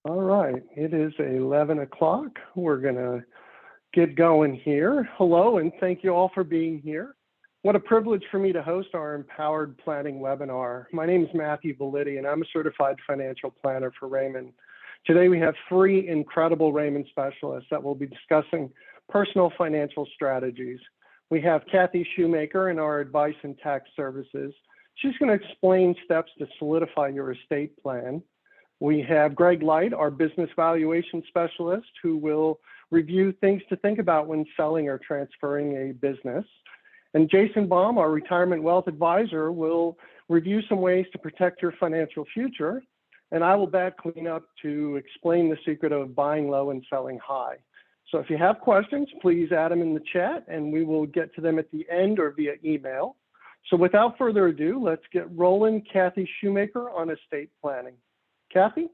All right, it is 11 o'clock. We're gonna get going here. Hello, and thank you all for being here. What a privilege for me to host our Empowered Planning webinar. My name is Matthew Validi, and I'm a certified financial planner for Raymond. Today we have three incredible Raymond specialists that will be discussing personal financial strategies. We have Kathy Shoemaker in our advice and tax services. She's gonna explain steps to solidify your estate plan. We have Greg Light, our business valuation specialist, who will review things to think about when selling or transferring a business. And Jason Baum, our retirement wealth advisor, will review some ways to protect your financial future. And I will back clean up to explain the secret of buying low and selling high. So if you have questions, please add them in the chat and we will get to them at the end or via email. So without further ado, let's get rolling. Kathy Shoemaker on estate planning. Kathy?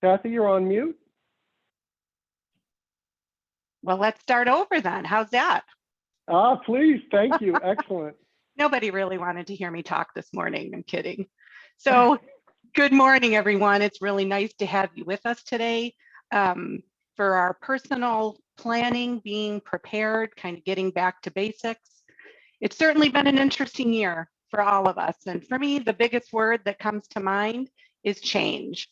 Kathy, you're on mute. Well, let's start over then. How's that? Please, thank you. Excellent. Nobody really wanted to hear me talk this morning. I'm kidding. So good morning, everyone. It's really nice to have you with us today for our personal planning, being prepared, kind of getting back to basics. It's certainly been an interesting year for all of us. And for me, the biggest word that comes to mind is change.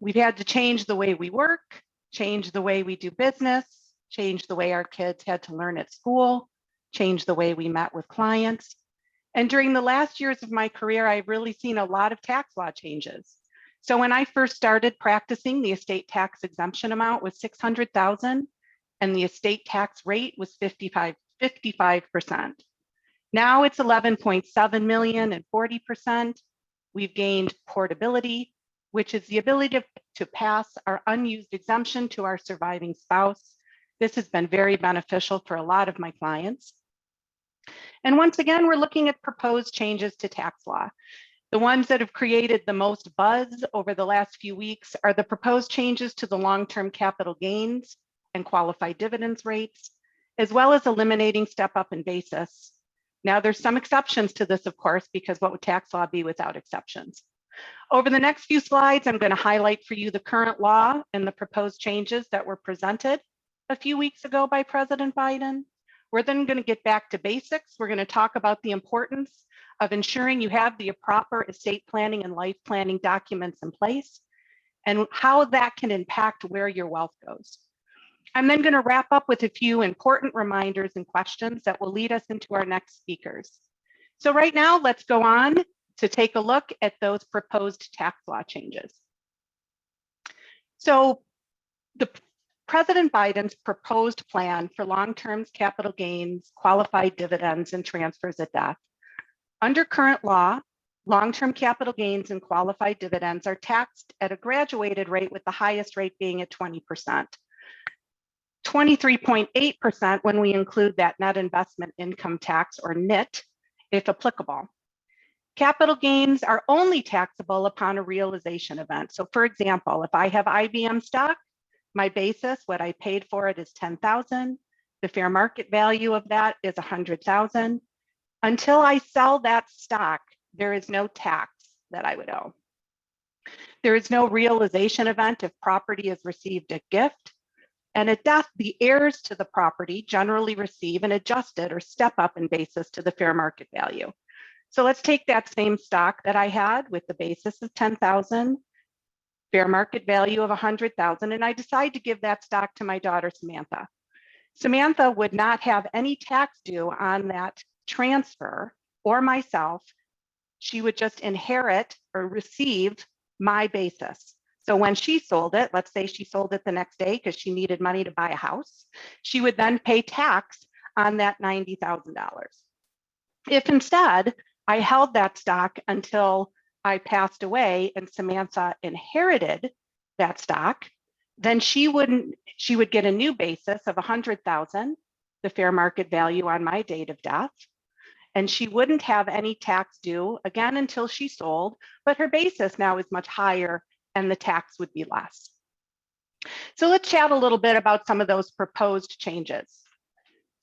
We've had to change the way we work, change the way we do business, change the way our kids had to learn at school, change the way we met with clients. And during the last years of my career, I've really seen a lot of tax law changes. So when I first started practicing, the estate tax exemption amount was $600,000 and the estate tax rate was 55%. Now it's 11.7 million and 40%. We've gained portability, which is the ability to pass our unused exemption to our surviving spouse. This has been very beneficial for a lot of my clients. And once again, we're looking at proposed changes to tax law. The ones that have created the most buzz over the last few weeks are the proposed changes to the long-term capital gains and qualified dividends rates, as well as eliminating step-up in basis. Now, there's some exceptions to this, of course, because what would tax law be without exceptions? Over the next few slides, I'm going to highlight for you the current law and the proposed changes that were presented a few weeks ago by President Biden. We're then going to get back to basics. We're going to talk about the importance of ensuring you have the proper estate planning and life planning documents in place and how that can impact where your wealth goes. I'm then going to wrap up with a few important reminders and questions that will lead us into our next speakers. So right now, let's go on to take a look at those proposed tax law changes. So the President Biden's proposed plan for long-term capital gains, qualified dividends, and transfers at death. Under current law, long-term capital gains and qualified dividends are taxed at a graduated rate, with the highest rate being at 20%. 23.8% when we include that net investment income tax, or NIT, if applicable. Capital gains are only taxable upon a realization event. So for example, if I have IBM stock, my basis, what I paid for it, is $10,000. The fair market value of that is $100,000. Until I sell that stock, there is no tax that I would owe. There is no realization event if property is received at gift. And at death, the heirs to the property generally receive an adjusted or step up in basis to the fair market value. So let's take that same stock that I had with the basis of 10,000, fair market value of 100,000, and I decide to give that stock to my daughter, Samantha. Samantha would not have any tax due on that transfer, or myself. She would just inherit or receive my basis. So when she sold it, let's say she sold it the next day because she needed money to buy a house, she would then pay tax on that $90,000. If instead I held that stock until I passed away and Samantha inherited that stock, then she would get a new basis of 100,000, the fair market value on my date of death, and she wouldn't have any tax due again until she sold, but her basis now is much higher and the tax would be less. So let's chat a little bit about some of those proposed changes.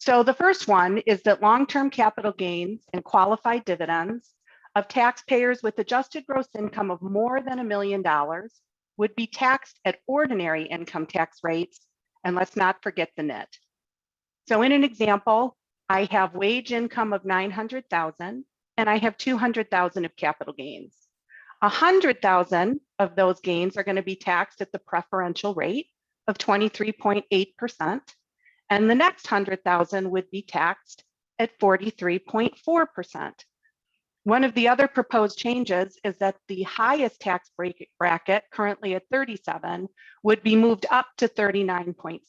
So the first one is that long-term capital gains and qualified dividends of taxpayers with adjusted gross income of more than $1 million would be taxed at ordinary income tax rates, and let's not forget the NIT. So in an example, I have wage income of 900,000 and I have 200,000 of capital gains. 100,000 of those gains are going to be taxed at the preferential rate of 23.8%, and the next 100,000 would be taxed at 43.4%. One of the other proposed changes is that the highest tax bracket, currently at 37, would be moved up to 39.6.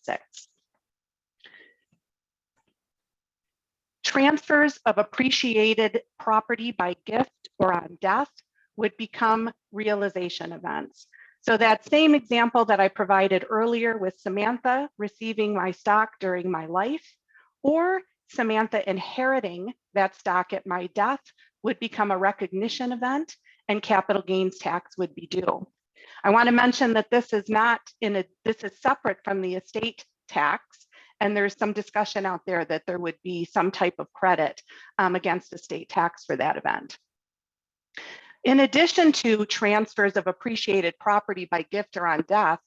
Transfers of appreciated property by gift or on death would become realization events. So that same example that I provided earlier with Samantha receiving my stock during my life, or Samantha inheriting that stock at my death, would become a recognition event and capital gains tax would be due. I want to mention that this is separate from the estate tax, and there's some discussion out there that there would be some type of credit against estate tax for that event. In addition to transfers of appreciated property by gift or on death,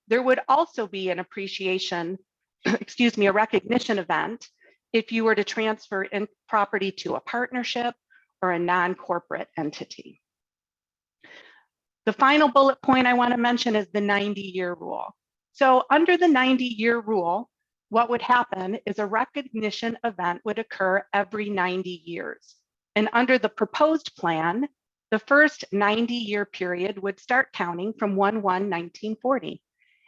there would also be an appreciation, a recognition event if you were to transfer in property to a partnership or a non-corporate entity. The final bullet point I want to mention is the 90-year rule. So under the 90-year rule, what would happen is a recognition event would occur every 90 years. And under the proposed plan, the first 90-year period would start counting from 1/1/1940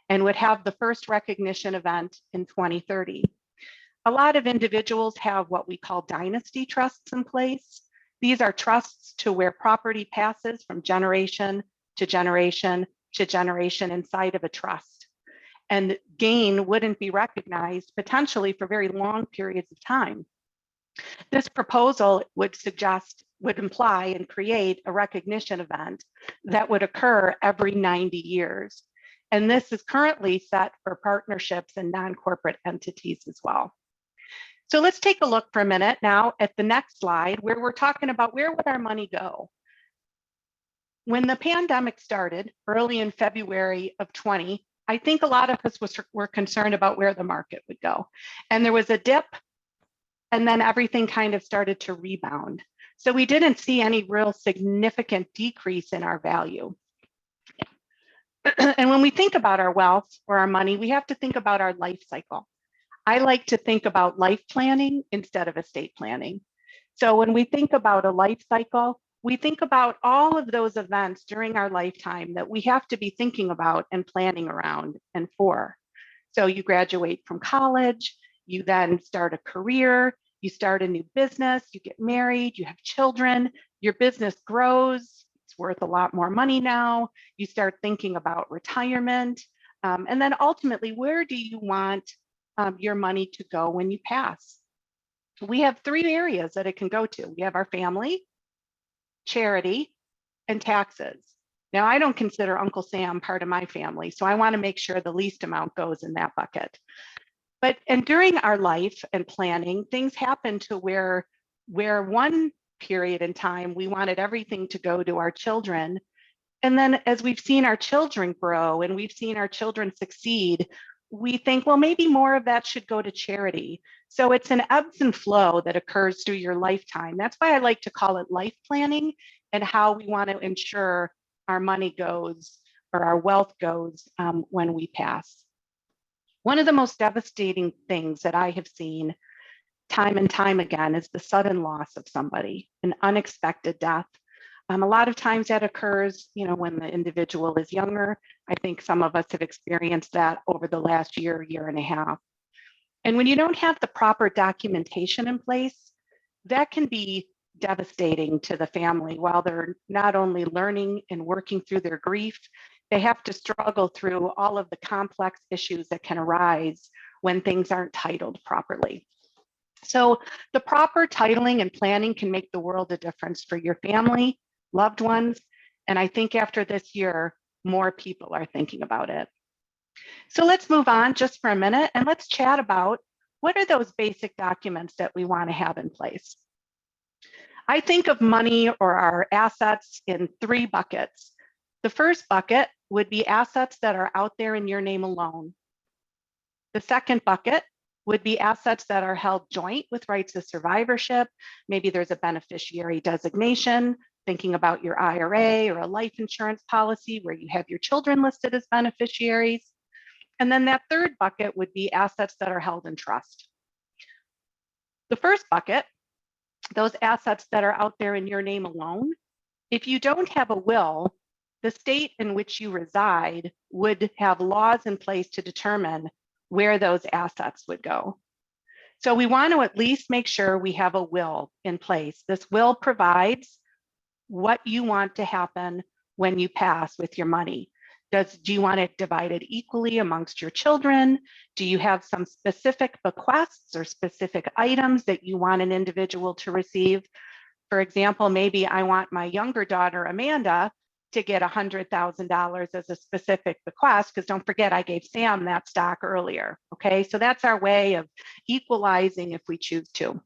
and would have the first recognition event in 2030. A lot of individuals have what we call dynasty trusts in place. These are trusts to where property passes from generation to generation to generation inside of a trust. And gain wouldn't be recognized potentially for very long periods of time. This proposal would imply and create a recognition event that would occur every 90 years. And this is currently set for partnerships and non-corporate entities as well. So let's take a look for a minute now at the next slide where we're talking about where would our money go. When the pandemic started early in February of 20, I think a lot of us were concerned about where the market would go. And there was a dip, and then everything kind of started to rebound. So we didn't see any real significant decrease in our value. And when we think about our wealth or our money, we have to think about our life cycle. I like to think about life planning instead of estate planning. So when we think about a life cycle, we think about all of those events during our lifetime that we have to be thinking about and planning around and for. So you graduate from college, you then start a career, you start a new business, you get married, you have children, your business grows, it's worth a lot more money now, you start thinking about retirement, and then ultimately, where do you want your money to go when you pass? We have three areas that it can go to. We have our family, charity, and taxes. Now, I don't consider Uncle Sam part of my family, so I want to make sure the least amount goes in that bucket. And during our life and planning, things happen to where one period in time, we wanted everything to go to our children. And then as we've seen our children grow and we've seen our children succeed, we think, well, maybe more of that should go to charity. So it's an ebbs and flow that occurs through your lifetime. That's why I like to call it life planning and how we want to ensure our money goes or our wealth goes when we pass. One of the most devastating things that I have seen time and time again is the sudden loss of somebody, an unexpected death. A lot of times that occurs, when the individual is younger. I think some of us have experienced that over the last year and a half. And when you don't have the proper documentation in place, that can be devastating to the family. While they're not only learning and working through their grief, they have to struggle through all of the complex issues that can arise when things aren't titled properly. So the proper titling and planning can make the world a difference for your family, loved ones, and I think after this year, more people are thinking about it. So let's move on just for a minute and let's chat about what are those basic documents that we want to have in place? I think of money or our assets in 3 buckets. The first bucket would be assets that are out there in your name alone. The second bucket would be assets that are held joint with rights of survivorship. Maybe there's a beneficiary designation, thinking about your IRA or a life insurance policy where you have your children listed as beneficiaries. And then that third bucket would be assets that are held in trust. The first bucket, those assets that are out there in your name alone, if you don't have a will, the state in which you reside would have laws in place to determine where those assets would go. So we want to at least make sure we have a will in place. This will provides what you want to happen when you pass with your money. Do you want it divided equally amongst your children? Do you have some specific bequests or specific items that you want an individual to receive? For example, maybe I want my younger daughter, Amanda, to get $100,000 as a specific bequest, because don't forget, I gave Sam that stock earlier, okay? So that's our way of equalizing if we choose to.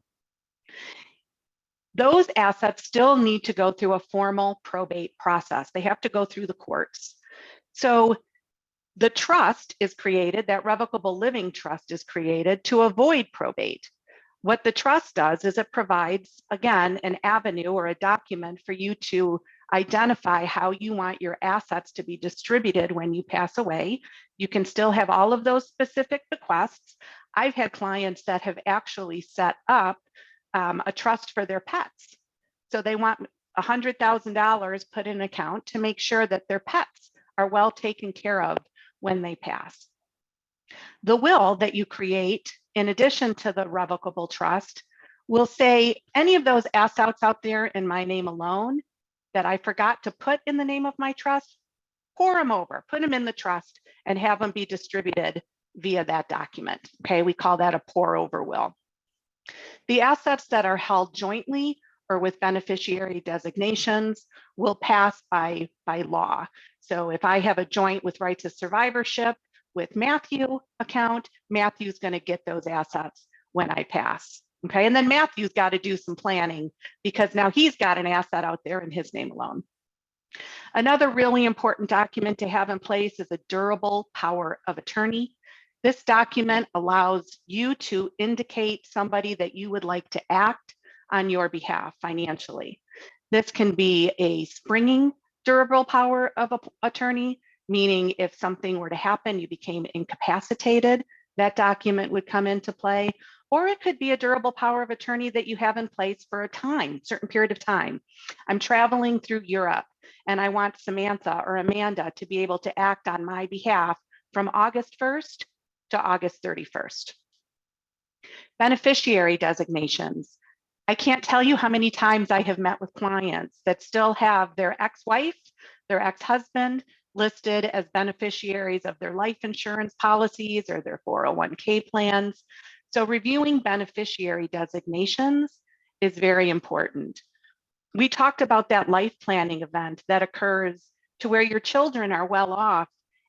Those assets still need to go through a formal probate process. They have to go through the courts. So the trust is created, that revocable living trust is created to avoid probate. What the trust does is it provides, again, an avenue or a document for you to identify how you want your assets to be distributed when you pass away. You can still have all of those specific bequests. I've had clients that have actually set up a trust for their pets. So they want $100,000 put in an account to make sure that their pets are well taken care of when they pass. The will that you create, in addition to the revocable trust, will say any of those assets out there in my name alone that I forgot to put in the name of my trust, pour them over, put them in the trust and have them be distributed via that document. Okay, we call that a pour over will. The assets that are held jointly or with beneficiary designations will pass by law. So if I have a joint with rights of survivorship with Matthew account, Matthew's going to get those assets when I pass. Okay, and then Matthew's got to do some planning because now he's got an asset out there in his name alone. Another really important document to have in place is a durable power of attorney. This document allows you to indicate somebody that you would like to act on your behalf financially. This can be a springing durable power of attorney, meaning if something were to happen, you became incapacitated, that document would come into play. Or it could be a durable power of attorney that you have in place for a certain period of time. I'm traveling through Europe and I want Samantha or Amanda to be able to act on my behalf from August 1st to August 31st. Beneficiary designations. I can't tell you how many times I have met with clients that still have their ex-wife, their ex-husband listed as beneficiaries of their life insurance policies or their 401k plans. So reviewing beneficiary designations is very important. We talked about that life planning event that occurs to where your children are well off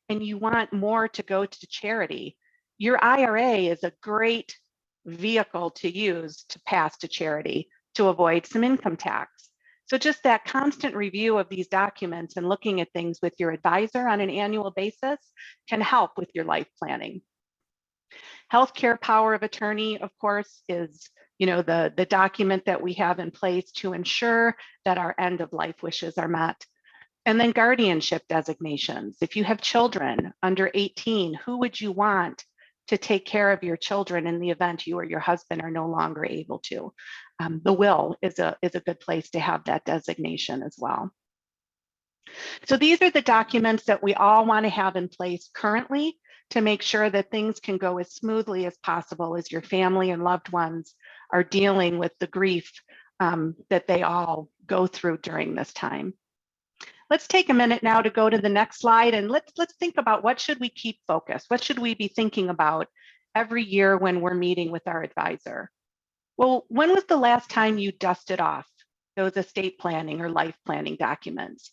and you want more to go to charity. Your IRA is a great vehicle to use to pass to charity to avoid some income tax. So just that constant review of these documents and looking at things with your advisor on an annual basis can help with your life planning. Healthcare power of attorney, of course, is the document that we have in place to ensure that our end of life wishes are met. And then guardianship designations. If you have children under 18, who would you want to take care of your children in the event you or your husband are no longer able to? The will is a good place to have that designation as well. So these are the documents that we all want to have in place currently to make sure that things can go as smoothly as possible as your family and loved ones are dealing with the grief that they all go through during this time. Let's take a minute now to go to the next slide and let's think about what should we keep focused? What should we be thinking about every year when we're meeting with our advisor? Well, when was the last time you dusted off those estate planning or life planning documents?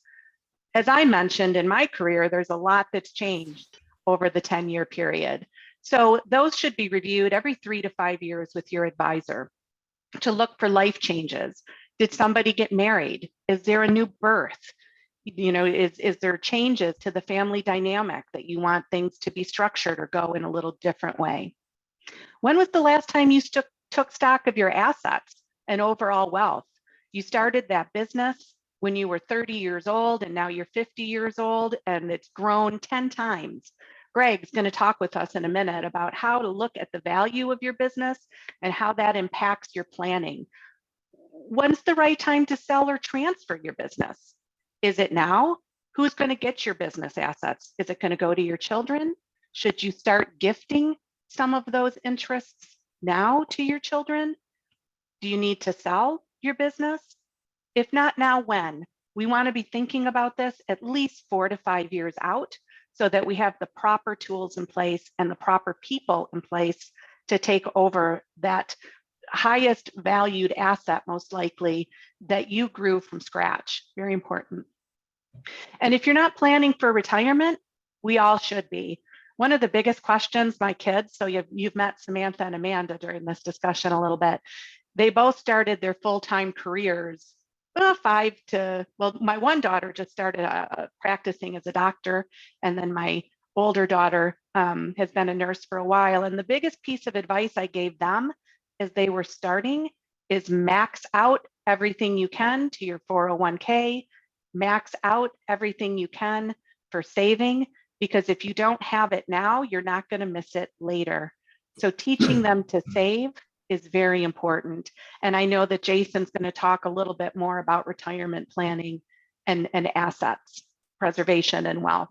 As I mentioned in my career, there's a lot that's changed over the 10-year period. So those should be reviewed every 3 to 5 years with your advisor to look for life changes. Did somebody get married? Is there a new birth? Is there changes to the family dynamic that you want things to be structured or go in a little different way? When was the last time you took stock of your assets and overall wealth? You started that business when you were 30 years old and now you're 50 years old and it's grown 10 times. Greg's going to talk with us in a minute about how to look at the value of your business and how that impacts your planning. When's the right time to sell or transfer your business? Is it now? Who's going to get your business assets? Is it going to go to your children? Should you start gifting some of those interests now to your children? Do you need to sell your business? If not now, when? We want to be thinking about this at least 4 to 5 years out so that we have the proper tools in place and the proper people in place to take over that highest valued asset, most likely, that you grew from scratch. Very important. And if you're not planning for retirement, we all should be. One of the biggest questions my kids, so you've met Samantha and Amanda during this discussion a little bit, they both started their full-time careers my one daughter just started practicing as a doctor, and then my older daughter has been a nurse for a while. And the biggest piece of advice I gave them as they were starting is max out everything you can to your 401k, max out everything you can for saving, because if you don't have it now, you're not going to miss it later. So teaching them to save is very important. And I know that Jason's going to talk a little bit more about retirement planning and assets preservation and wealth.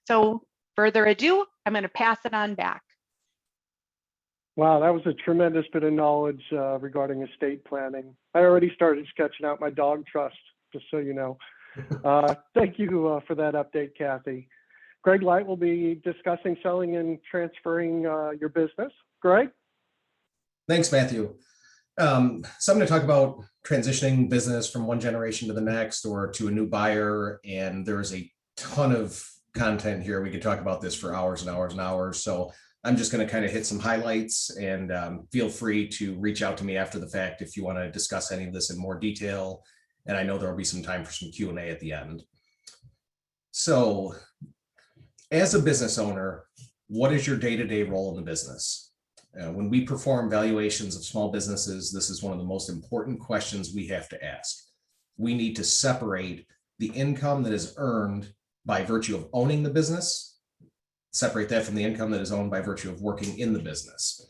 So further ado, I'm going to pass it on back. Wow, that was a tremendous bit of knowledge regarding estate planning. I already started sketching out my dog trust, just so you know. Thank you for that update, Kathy. Greg Light will be discussing selling and transferring your business. Greg? Thanks, Matthew. So I'm going to talk about transitioning business from one generation to the next or to a new buyer. And there's a ton of content here. We could talk about this for hours and hours and hours. So I'm just going to kind of hit some highlights, and feel free to reach out to me after the fact if you want to discuss any of this in more detail. And I know there'll be some time for some Q&A at the end. So as a business owner, what is your day-to-day role in the business? When we perform valuations of small businesses, this is one of the most important questions we have to ask. We need to separate the income that is earned by virtue of owning the business, separate that from the income that is owned by virtue of working in the business.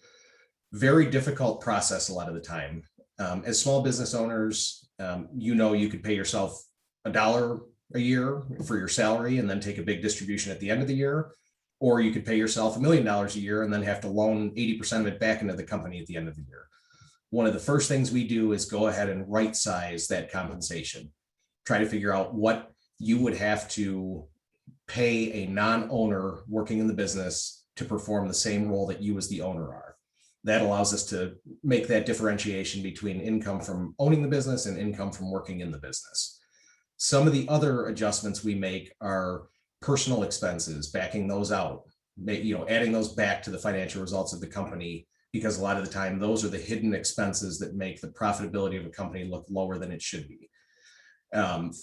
Very difficult process a lot of the time. As small business owners, you could pay yourself $1 a year for your salary and then take a big distribution at the end of the year. Or you could pay yourself $1 million a year and then have to loan 80% of it back into the company at the end of the year. One of the first things we do is go ahead and right size that compensation. Try to figure out what you would have to pay a non-owner working in the business to perform the same role that you as the owner are. That allows us to make that differentiation between income from owning the business and income from working in the business. Some of the other adjustments we make are personal expenses, backing those out, adding those back to the financial results of the company, because a lot of the time those are the hidden expenses that make the profitability of a company look lower than it should be.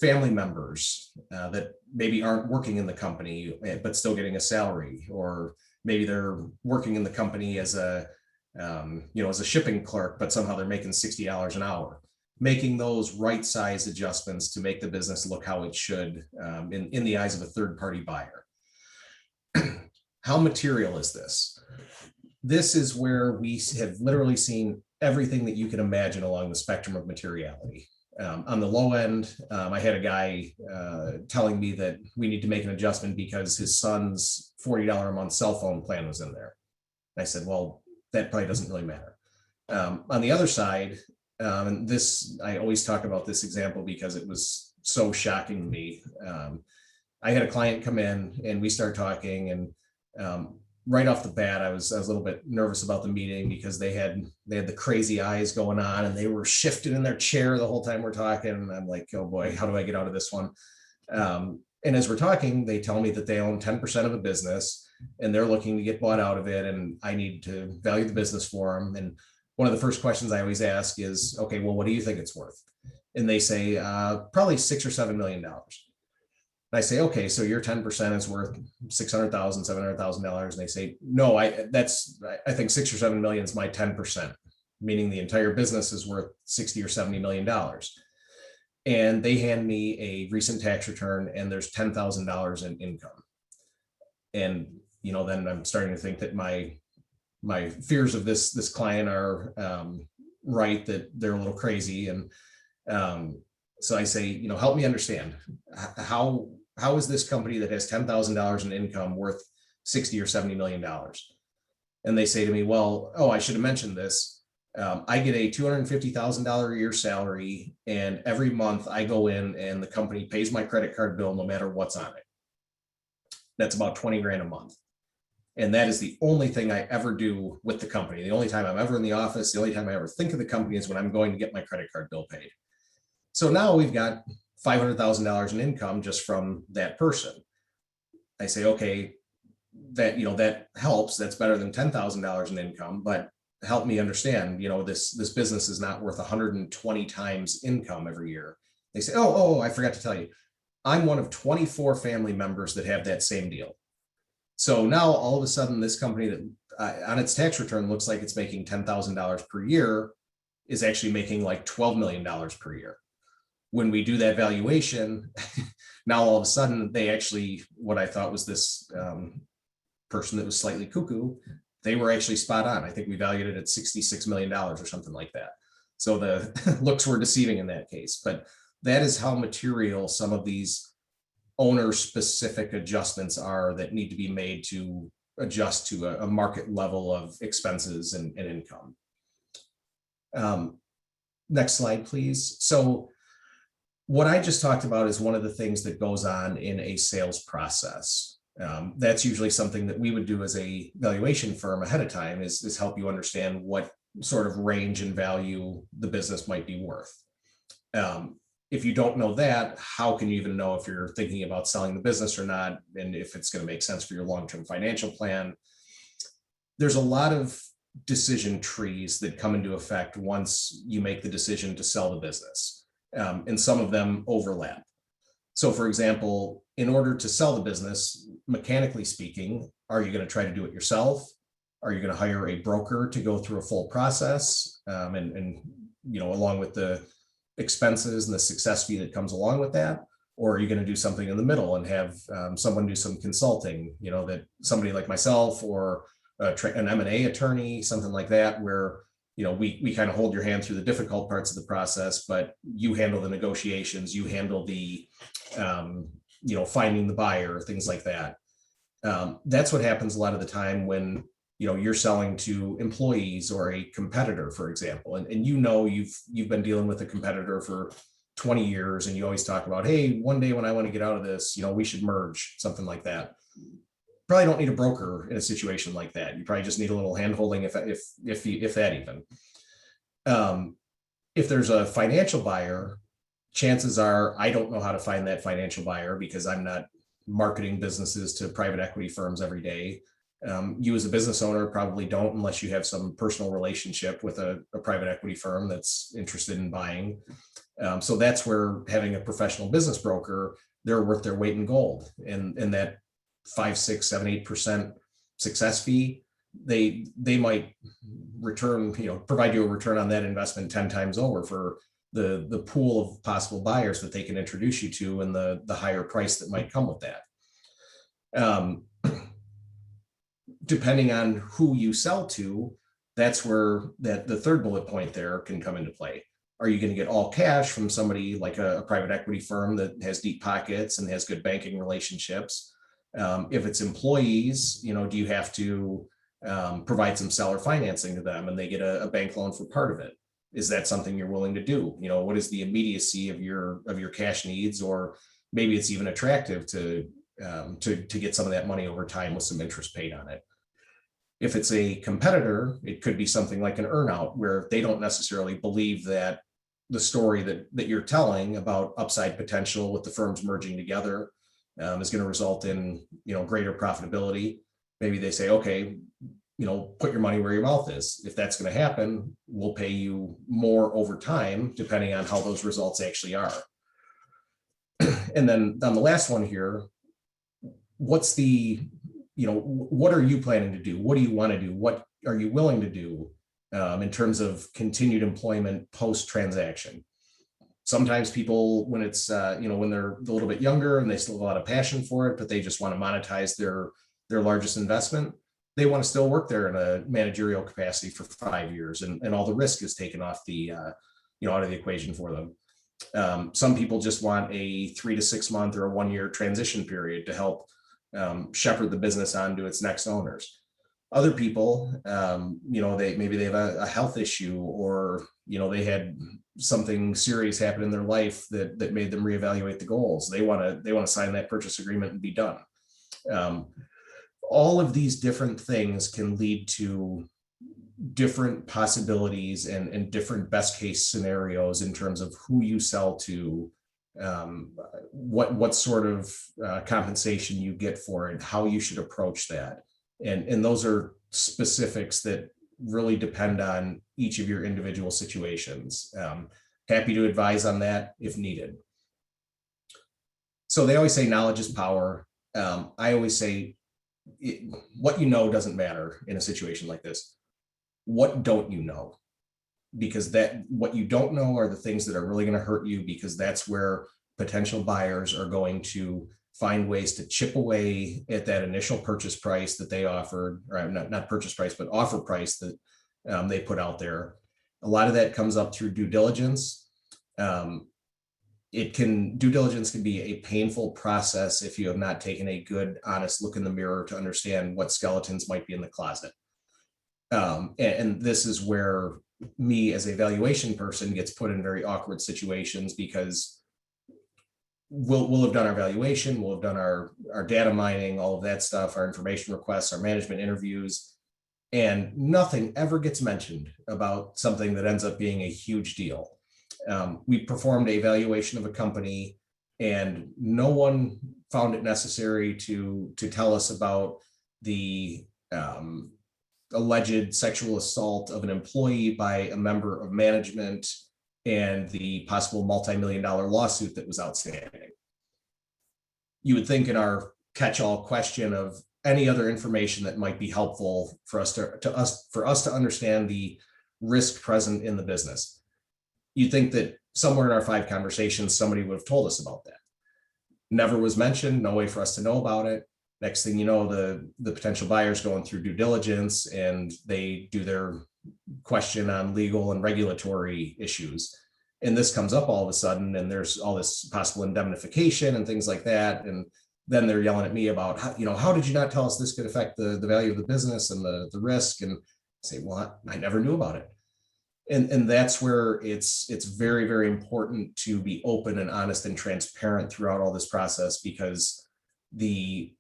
Family members that maybe aren't working in the company but still getting a salary, or maybe they're working in the company as a shipping clerk, but somehow they're making $60 an hour. Making those right size adjustments to make the business look how it should in the eyes of a third-party buyer. How material is this? This is where we have literally seen everything that you can imagine along the spectrum of materiality. On the low end, I had a guy telling me that we need to make an adjustment because his son's $40 a month cell phone plan was in there. I said, well, that probably doesn't really matter. On the other side, and this, I always talk about this example because it was so shocking to me. I had a client come in and we started talking, and right off the bat, I was a little bit nervous about the meeting because they had the crazy eyes going on and they were shifted in their chair the whole time we're talking. And I'm like, oh boy, how do I get out of this one? And as we're talking, they tell me that they own 10% of a business and they're looking to get bought out of it. And I need to value the business for them. And one of the first questions I always ask is, okay, well, what do you think it's worth? And they say, probably $6 or $7 million. And I say, okay, so your 10% is worth $600,000, $700,000. And they say, no, I think 6 or 7 million is my 10%, meaning the entire business is worth 60 or $70 million. And they hand me a recent tax return and there's $10,000 in income. And, then I'm starting to think that my fears of this client are right, that they're a little crazy. And so I say, help me understand how is this company that has $10,000 in income worth 60 or $70 million? And they say to me, well, oh, I should have mentioned this. I get a $250,000 a year salary, and every month I go in and the company pays my credit card bill no matter what's on it. That's about 20 grand a month. And that is the only thing I ever do with the company. The only time I'm ever in the office, the only time I ever think of the company is when I'm going to get my credit card bill paid. So now we've got $500,000 in income just from that person. I say, okay, that helps. That's better than $10,000 in income, but help me understand, this business is not worth 120 times income every year. They say, oh, I forgot to tell you, I'm one of 24 family members that have that same deal. So now all of a sudden, this company that on its tax return looks like it's making $10,000 per year is actually making like $12 million per year. When we do that valuation, now all of a sudden they actually, what I thought was this person that was slightly cuckoo, they were actually spot on. I think we valued it at $66 million or something like that. So the looks were deceiving in that case, but that is how material some of these owner specific adjustments are that need to be made to adjust to a market level of expenses and income. Next slide, please. So what I just talked about is one of the things that goes on in a sales process. That's usually something that we would do as a valuation firm ahead of time is help you understand what sort of range and value the business might be worth. If you don't know that, how can you even know if you're thinking about selling the business or not, and if it's going to make sense for your long-term financial plan? There's a lot of decision trees that come into effect once you make the decision to sell the business, and some of them overlap. So for example, in order to sell the business, mechanically speaking, are you going to try to do it yourself? Are you going to hire a broker to go through a full process, and along with the expenses and the success fee that comes along with that? Or are you going to do something in the middle and have someone do some consulting, that somebody like myself or an M&A attorney, something like that, where we kind of hold your hand through the difficult parts of the process, but you handle the negotiations, you handle the finding the buyer, things like that. That's what happens a lot of the time when you're selling to employees or a competitor, for example, and you've been dealing with a competitor for 20 years, and you always talk about, hey, one day when I want to get out of this, we should merge, something like that. Probably don't need a broker in a situation like that. You probably just need a little hand-holding, if that even. If there's a financial buyer, chances are I don't know how to find that financial buyer because I'm not marketing businesses to private equity firms every day. You as a business owner probably don't, unless you have some personal relationship with a private equity firm that's interested in buying. So that's where having a professional business broker, they're worth their weight in gold. And that 5, 6, 7, 8% success fee, they might return, provide you a return on that investment 10 times over for the pool of possible buyers that they can introduce you to and the higher price that might come with that. Depending on who you sell to, that's where the third bullet point there can come into play. Are you going to get all cash from somebody like a private equity firm that has deep pockets and has good banking relationships? If it's employees, do you have to provide some seller financing to them and they get a bank loan for part of it? Is that something you're willing to do? What is the immediacy of your cash needs? Or maybe it's even attractive to get some of that money over time with some interest paid on it. If it's a competitor, it could be something like an earnout where they don't necessarily believe that the story that you're telling about upside potential with the firms merging together, is going to result in, greater profitability. Maybe they say, okay, put your money where your mouth is. If that's going to happen, we'll pay you more over time, depending on how those results actually are. And then on the last one here, what are you planning to do? What do you want to do? What are you willing to do in terms of continued employment post-transaction? Sometimes people, when it's, when they're a little bit younger and they still have a lot of passion for it, but they just want to monetize their largest investment, they want to still work there in a managerial capacity for 5 years, and all the risk is taken off the, out of the equation for them. Some people just want a 3 to 6 month or a 1 year transition period to help shepherd the business on to its next owners. Other people, maybe they have a health issue, or they had something serious happen in their life that made them reevaluate the goals. They want to sign that purchase agreement and be done. All of these different things can lead to different possibilities and different best case scenarios in terms of who you sell to, what sort of compensation you get for it, how you should approach that. And those are specifics that really depend on each of your individual situations. Happy to advise on that if needed. So they always say knowledge is power. I always say what you know doesn't matter in a situation like this. What don't you know? Because what you don't know are the things that are really going to hurt you, because that's where potential buyers are going to find ways to chip away at that initial purchase price that they offered, or not purchase price, but offer price that they put out there. A lot of that comes up through due diligence. Due diligence can be a painful process if you have not taken a good, honest look in the mirror to understand what skeletons might be in the closet. And this is where me as a valuation person gets put in very awkward situations, because we'll have done our valuation, we'll have done our data mining, all of that stuff, our information requests, our management interviews, and nothing ever gets mentioned about something that ends up being a huge deal. We performed a valuation of a company, and no one found it necessary to tell us about the alleged sexual assault of an employee by a member of management and the possible multi-million-dollar lawsuit that was outstanding. You would think in our catch-all question of any other information that might be helpful for us to understand the risk present in the business, you'd think that somewhere in our 5 conversations, somebody would have told us about that. Never was mentioned, no way for us to know about it. Next thing you know, the potential buyer's going through due diligence, and they do their question on legal and regulatory issues. And this comes up all of a sudden, and there's all this possible indemnification and things like that. And then they're yelling at me about, how did you not tell us this could affect the value of the business and the risk? And I say, well, I never knew about it. And that's where it's very, very important to be open and honest and transparent throughout all this process, because the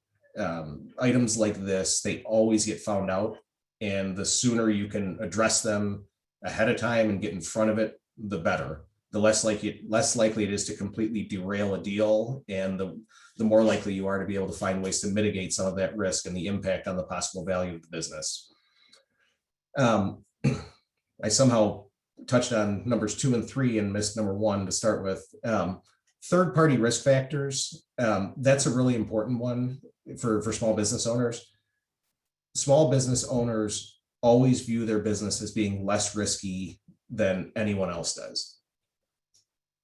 items like this, they always get found out. And the sooner you can address them ahead of time and get in front of it, the better. The less likely it is to completely derail a deal, and the more likely you are to be able to find ways to mitigate some of that risk and the impact on the possible value of the business. I somehow touched on numbers 2 and 3 and missed number 1 to start with. Third-party risk factors, that's a really important one for small business owners. Small business owners always view their business as being less risky than anyone else does.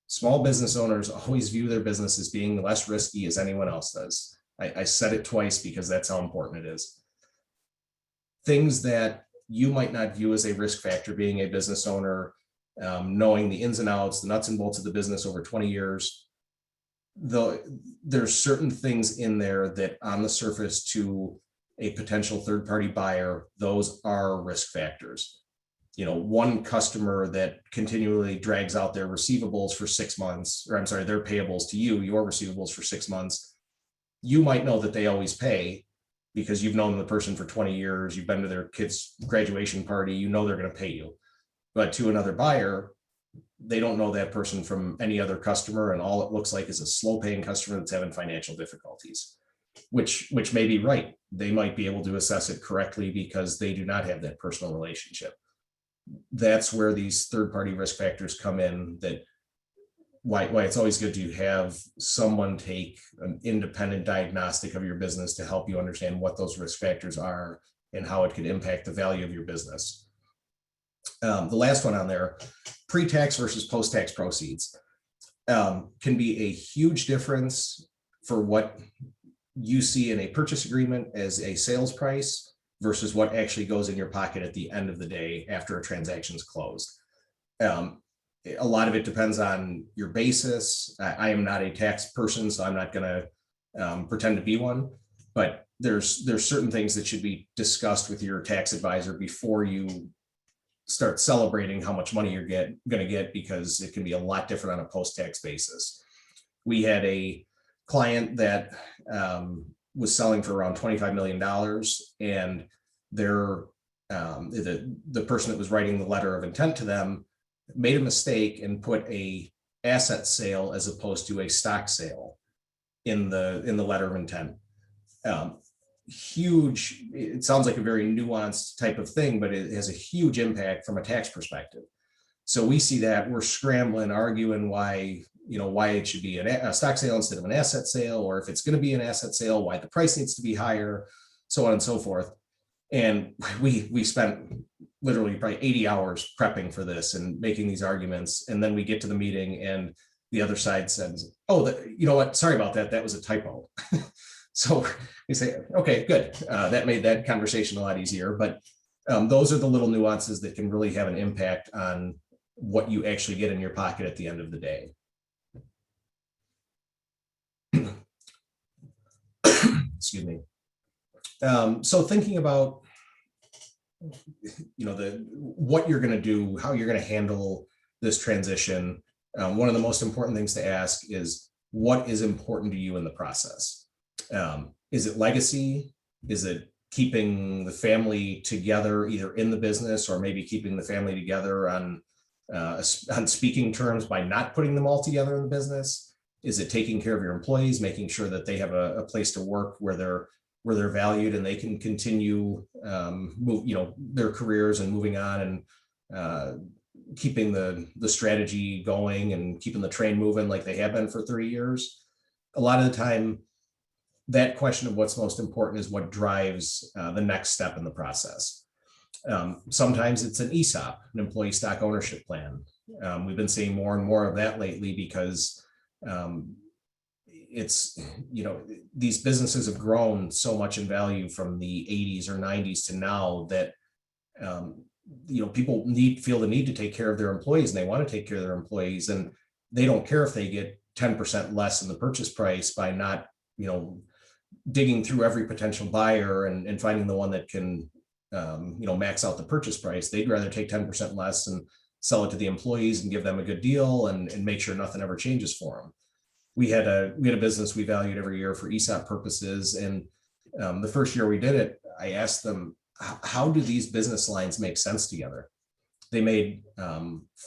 Small business owners always view their business as being less risky as anyone else does. I said it twice because that's how important it is. Things that you might not view as a risk factor being a business owner, knowing the ins and outs, the nuts and bolts of the business over 20 years, there's certain things in there that on the surface to a potential third-party buyer, those are risk factors. One customer that continually drags out their receivables for 6 months, or I'm sorry, their payables to you, your receivables for 6 months, you might know that they always pay because you've known the person for 20 years, you've been to their kid's graduation party, they're going to pay you. But to another buyer, they don't know that person from any other customer, and all it looks like is a slow paying customer that's having financial difficulties, which may be right. They might be able to assess it correctly because they do not have that personal relationship. That's where these third-party risk factors come in, that why it's always good to have someone take an independent diagnostic of your business to help you understand what those risk factors are and how it could impact the value of your business. The last one on there, pre-tax versus post-tax proceeds, can be a huge difference for what you see in a purchase agreement as a sales price versus what actually goes in your pocket at the end of the day after a transaction's closed. A lot of it depends on your basis. I am not a tax person, so I'm not going to pretend to be one, but there's certain things that should be discussed with your tax advisor before you start celebrating how much money you're going to get, because it can be a lot different on a post-tax basis. We had a client that was selling for around $25 million, and the person that was writing the letter of intent to them made a mistake and put a asset sale as opposed to a stock sale in the letter of intent. Huge, it sounds like a very nuanced type of thing, but it has a huge impact from a tax perspective. So we see that, we're scrambling, arguing why it should be a stock sale instead of an asset sale, or if it's going to be an asset sale, why the price needs to be higher, so on and so forth. And we spent literally probably 80 hours prepping for this and making these arguments. And then we get to the meeting and the other side says, oh, you know what, sorry about that. That was a typo. So we say, okay, good. That made that conversation a lot easier. But those are the little nuances that can really have an impact on what you actually get in your pocket at the end of the day. Excuse me. So thinking about, what you're going to do, how you're going to handle this transition, one of the most important things to ask is, what is important to you in the process? Is it legacy? Is it keeping the family together, either in the business or maybe keeping the family together on speaking terms by not putting them all together in the business? Is it taking care of your employees, making sure that they have a place to work where they're valued and they can continue their careers and moving on, and keeping the strategy going and keeping the train moving like they have been for 30 years? A lot of the time, that question of what's most important is what drives the next step in the process. Sometimes it's an ESOP, an employee stock ownership plan. We've been seeing more and more of that lately because it's, these businesses have grown so much in value from the 80s or 90s to now that, people feel the need to take care of their employees, and they want to take care of their employees, and they don't care if they get 10% less in the purchase price by not, digging through every potential buyer and finding the one that can, max out the purchase price. They'd rather take 10% less and sell it to the employees and give them a good deal and make sure nothing ever changes for them. We had a business we valued every year for ESOP purposes. And the first year we did it, I asked them, how do these business lines make sense together? They made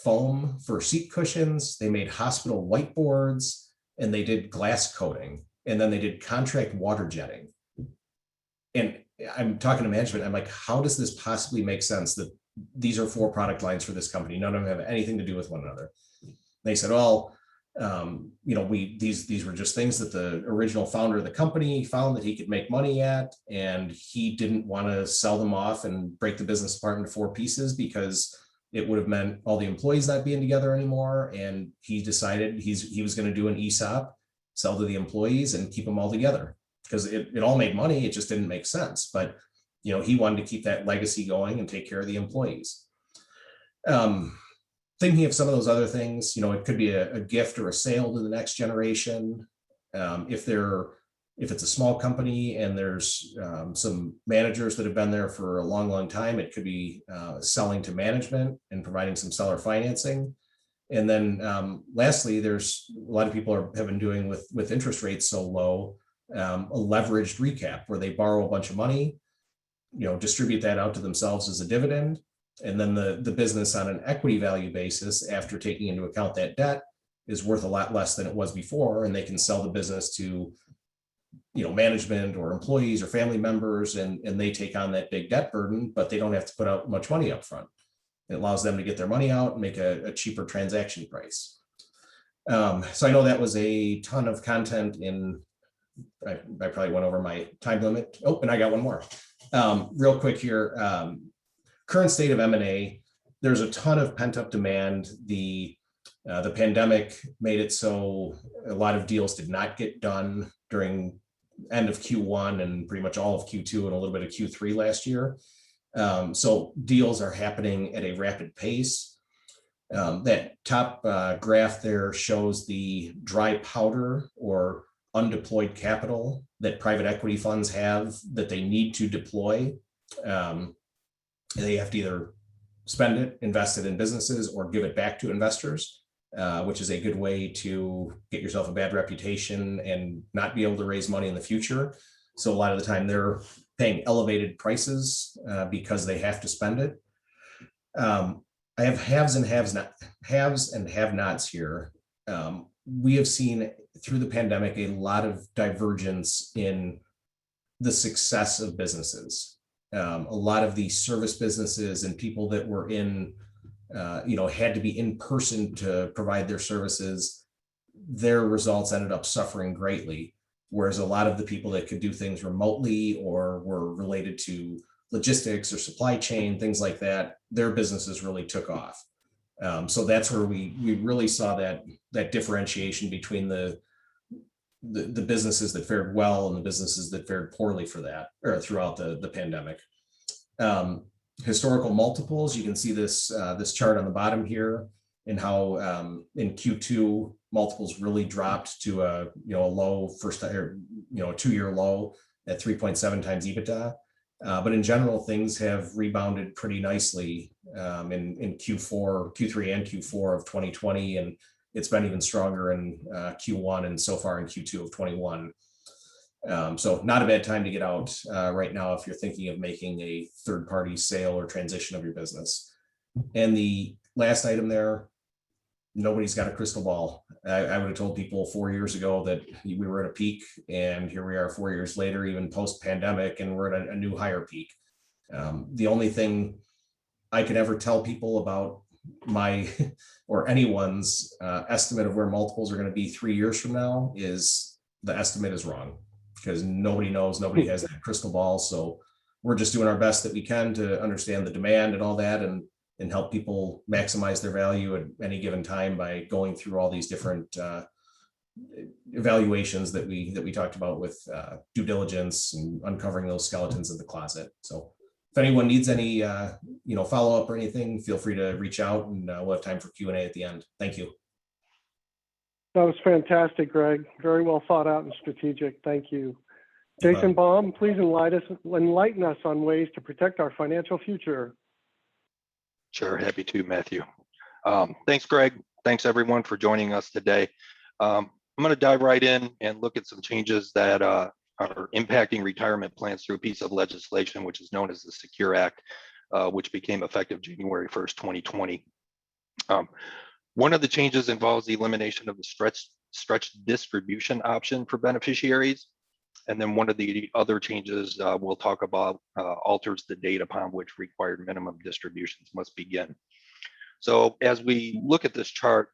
foam for seat cushions. They made hospital whiteboards, and they did glass coating. And then they did contract water jetting. And I'm talking to management. I'm like, how does this possibly make sense that these are 4 product lines for this company? None of them have anything to do with one another. They said, well, these were just things that the original founder of the company found that he could make money at, and he didn't want to sell them off and break the business apart into 4 pieces because it would have meant all the employees not being together anymore. And he decided he was going to do an ESOP, sell to the employees, and keep them all together because it all made money. It just didn't make sense. But, he wanted to keep that legacy going and take care of the employees. Thinking of some of those other things, it could be a gift or a sale to the next generation. If it's a small company and there's some managers that have been there for a long, long time, it could be selling to management and providing some seller financing. And then lastly, there's a lot of people have been doing with interest rates so low, a leveraged recap where they borrow a bunch of money, distribute that out to themselves as a dividend, And then the business on an equity value basis, after taking into account that debt, is worth a lot less than it was before. And they can sell the business to, management or employees or family members, and they take on that big debt burden, but they don't have to put out much money up front. It allows them to get their money out and make a cheaper transaction price. So I know that was a ton of content I probably went over my time limit. Oh, and I got one more. Real quick here. Current state of M&A, there's a ton of pent-up demand. The pandemic made it so a lot of deals did not get done during end of Q1 and pretty much all of Q2 and a little bit of Q3 last year. So deals are happening at a rapid pace. That top graph there shows the dry powder or undeployed capital that private equity funds have that they need to deploy. They have to either spend it, invest it in businesses, or give it back to investors, which is a good way to get yourself a bad reputation and not be able to raise money in the future. So a lot of the time they're paying elevated prices because they have to spend it. I have haves and have-nots here. We have seen through the pandemic a lot of divergence in the success of businesses. A lot of the service businesses and people that were in, had to be in person to provide their services, their results ended up suffering greatly. Whereas a lot of the people that could do things remotely or were related to logistics or supply chain, things like that, their businesses really took off. So that's where we really saw that differentiation between the businesses that fared well and the businesses that fared poorly for that or throughout the pandemic. Historical multiples, you can see this chart on the bottom here, and how in Q2 multiples really dropped to a low first or a 2-year low at 3.7 times EBITDA. But in general, things have rebounded pretty nicely in Q3 and Q4 of 2020, and it's been even stronger in Q1 and so far in Q2 of 21. So not a bad time to get out right now if you're thinking of making a third-party sale or transition of your business. And the last item there, nobody's got a crystal ball. I would have told people 4 years ago that we were at a peak, and here we are 4 years later, even post-pandemic, and we're at a new higher peak. The only thing I could ever tell people about my or anyone's estimate of where multiples are going to be 3 years from now is the estimate is wrong, because nobody knows, nobody has that crystal ball. So we're just doing our best that we can to understand the demand and all that, and help people maximize their value at any given time by going through all these different evaluations that we talked about with due diligence and uncovering those skeletons in the closet. So if anyone needs any follow-up or anything, feel free to reach out, and we'll have time for Q&A at the end. Thank you. That was fantastic, Greg. Very well thought out and strategic. Thank you. Jason Baum, please enlighten us on ways to protect our financial future. Sure, happy to, Matthew. Thanks, Greg. Thanks, everyone, for joining us today. I'm going to dive right in and look at some changes that are impacting retirement plans through a piece of legislation, which is known as the Secure Act, which became effective January 1st, 2020. One of the changes involves the elimination of the stretch distribution option for beneficiaries. And then one of the other changes we'll talk about alters the date upon which required minimum distributions must begin. So as we look at this chart,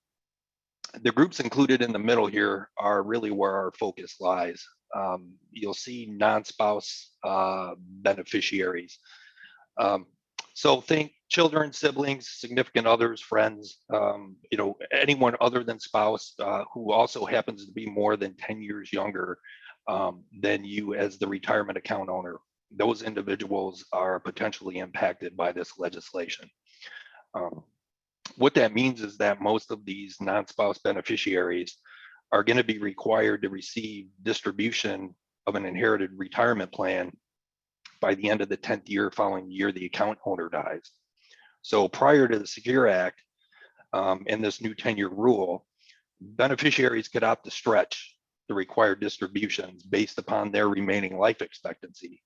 the groups included in the middle here are really where our focus lies. You'll see non-spouse beneficiaries. So think children, siblings, significant others, friends, anyone other than spouse who also happens to be more than 10 years younger than you as the retirement account owner. Those individuals are potentially impacted by this legislation. What that means is that most of these non-spouse beneficiaries are going to be required to receive distribution of an inherited retirement plan by the end of the 10th year following the year the account owner dies. So prior to the Secure Act and this new 10-year rule, beneficiaries could opt to stretch the required distributions based upon their remaining life expectancy.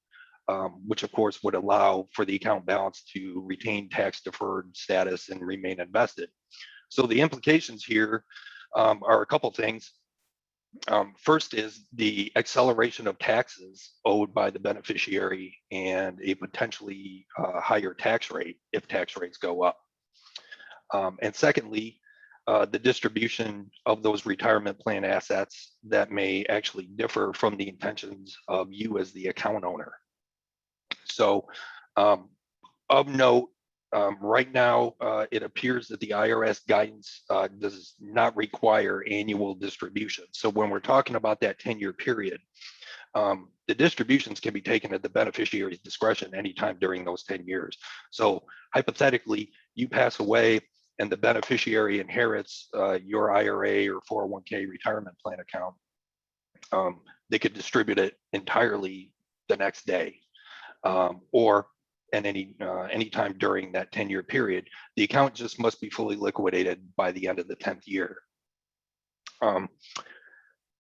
which of course would allow for the account balance to retain tax deferred status and remain invested. So the implications here are a couple things. First is the acceleration of taxes owed by the beneficiary and a potentially higher tax rate if tax rates go up. And secondly, the distribution of those retirement plan assets that may actually differ from the intentions of you as the account owner. So of note, right now, it appears that the IRS guidance does not require annual distributions. So when we're talking about that 10-year period, the distributions can be taken at the beneficiary's discretion anytime during those 10 years. So hypothetically, you pass away and the beneficiary inherits your IRA or 401k retirement plan account, they could distribute it entirely the next day, or at any time during that 10-year period. The account just must be fully liquidated by the end of the 10th year.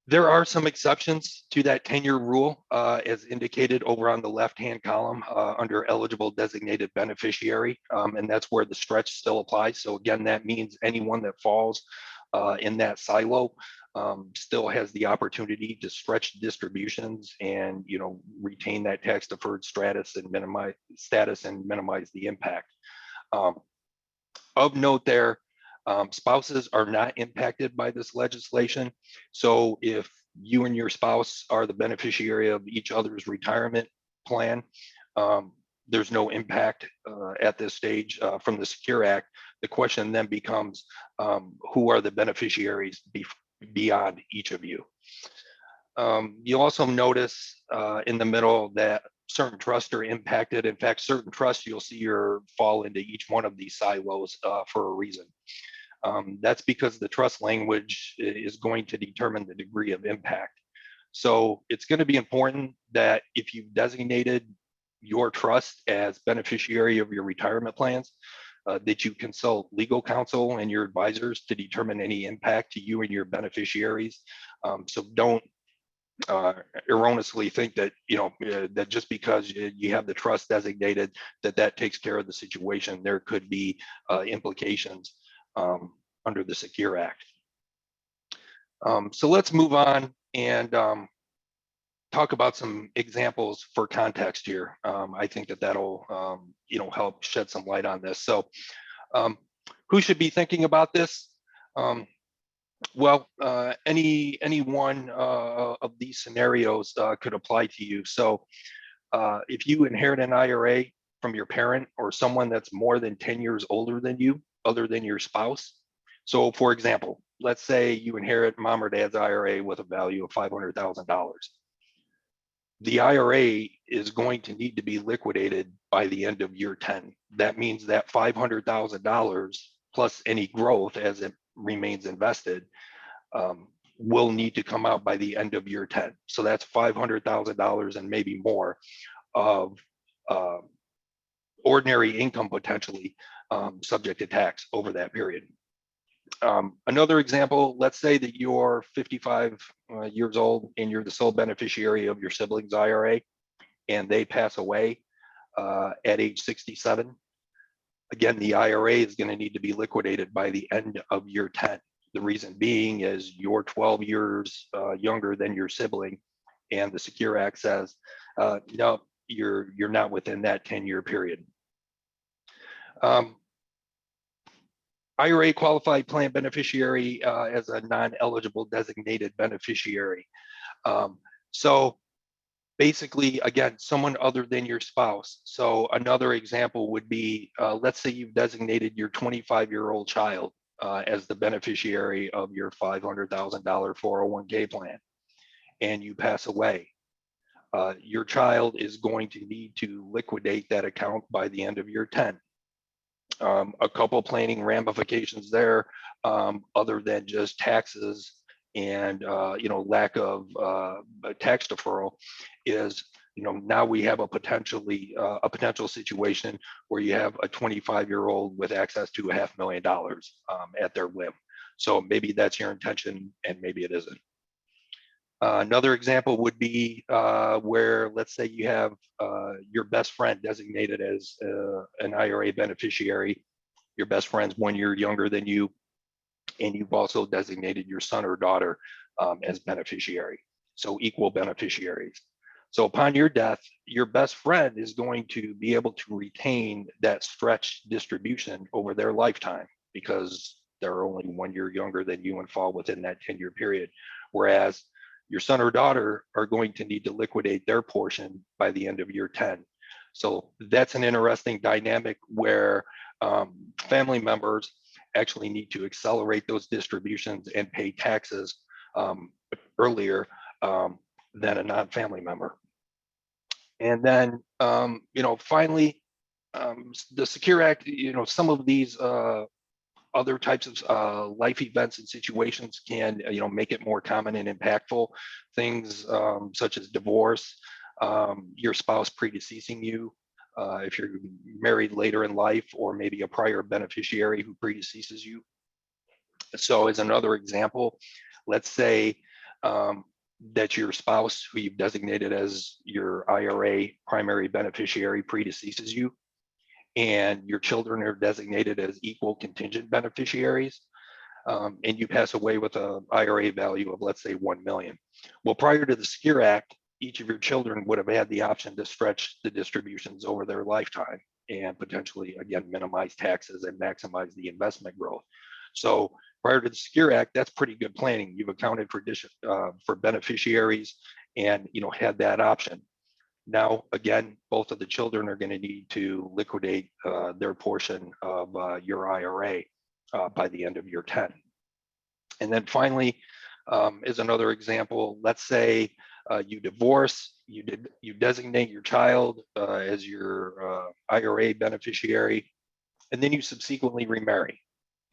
There are some exceptions to that 10-year rule, as indicated over on the left-hand column under eligible designated beneficiary, and that's where the stretch still applies. So again, that means anyone that falls in that silo still has the opportunity to stretch distributions and retain that tax deferred status and minimize the impact. Of note there, spouses are not impacted by this legislation. So if you and your spouse are the beneficiary of each other's retirement plan, there's no impact at this stage from the Secure Act. The question then becomes, who are the beneficiaries beyond each of you? You'll also notice in the middle that certain trusts are impacted. In fact, certain trusts you'll see fall into each one of these silos for a reason. That's because the trust language is going to determine the degree of impact. So it's going to be important that if you've designated your trust as beneficiary of your retirement plans, that you consult legal counsel and your advisors to determine any impact to you and your beneficiaries. So don't erroneously think that that just because you have the trust designated that takes care of the situation. There could be implications under the Secure Act. So let's move on and talk about some examples for context here. I think that'll help shed some light on this. So who should be thinking about this? Well, any one of these scenarios could apply to you. So if you inherit an IRA from your parent or someone that's more than 10 years older than you, other than your spouse. So for example, let's say you inherit mom or dad's IRA with a value of $500,000. The IRA is going to need to be liquidated by the end of year 10. That means that $500,000 plus any growth as it remains invested will need to come out by the end of year 10. So that's $500,000 and maybe more of ordinary income potentially subject to tax over that period. Another example, let's say that you're 55 years old and you're the sole beneficiary of your sibling's IRA and they pass away at age 67. Again, the IRA is going to need to be liquidated by the end of year 10. The reason being is you're 12 years younger than your sibling, and the Secure Act says, no, you're not within that 10-year period. IRA qualified plan beneficiary as a non-eligible designated beneficiary. So basically, again, someone other than your spouse. So another example would be, let's say you've designated your 25-year-old child as the beneficiary of your $500,000 401k plan, and you pass away. Your child is going to need to liquidate that account by the end of year 10. A couple planning ramifications there, other than just taxes and lack of tax deferral, is now we have a potential situation where you have a 25-year-old with access to $500,000 at their whim. So maybe that's your intention and maybe it isn't. Another example would be where, let's say you have your best friend designated as an IRA beneficiary. Your best friend's 1 year younger than you, and you've also designated your son or daughter as beneficiary. So equal beneficiaries. So upon your death, your best friend is going to be able to retain that stretched distribution over their lifetime because they're only 1 year younger than you and fall within that 10-year period. Whereas your son or daughter are going to need to liquidate their portion by the end of year 10. So that's an interesting dynamic where family members actually need to accelerate those distributions and pay taxes earlier than a non-family member. And then, finally, the Secure Act, some of these other types of life events and situations can, make it more common and impactful. Things such as divorce, your spouse predeceasing you, if you're married later in life, or maybe a prior beneficiary who predeceases you. So as another example, let's say that your spouse who you've designated as your IRA primary beneficiary predeceases you, and your children are designated as equal contingent beneficiaries, and you pass away with an IRA value of, let's say, 1 million. Well, prior to the Secure Act, each of your children would have had the option to stretch the distributions over their lifetime and potentially, again, minimize taxes and maximize the investment growth. So prior to the Secure Act, that's pretty good planning. You've accounted for beneficiaries and had that option. Now, again, both of the children are going to need to liquidate their portion of your IRA by the end of year 10. And then finally, is another example. Let's say you divorce, you designate your child as your IRA beneficiary, and then you subsequently remarry,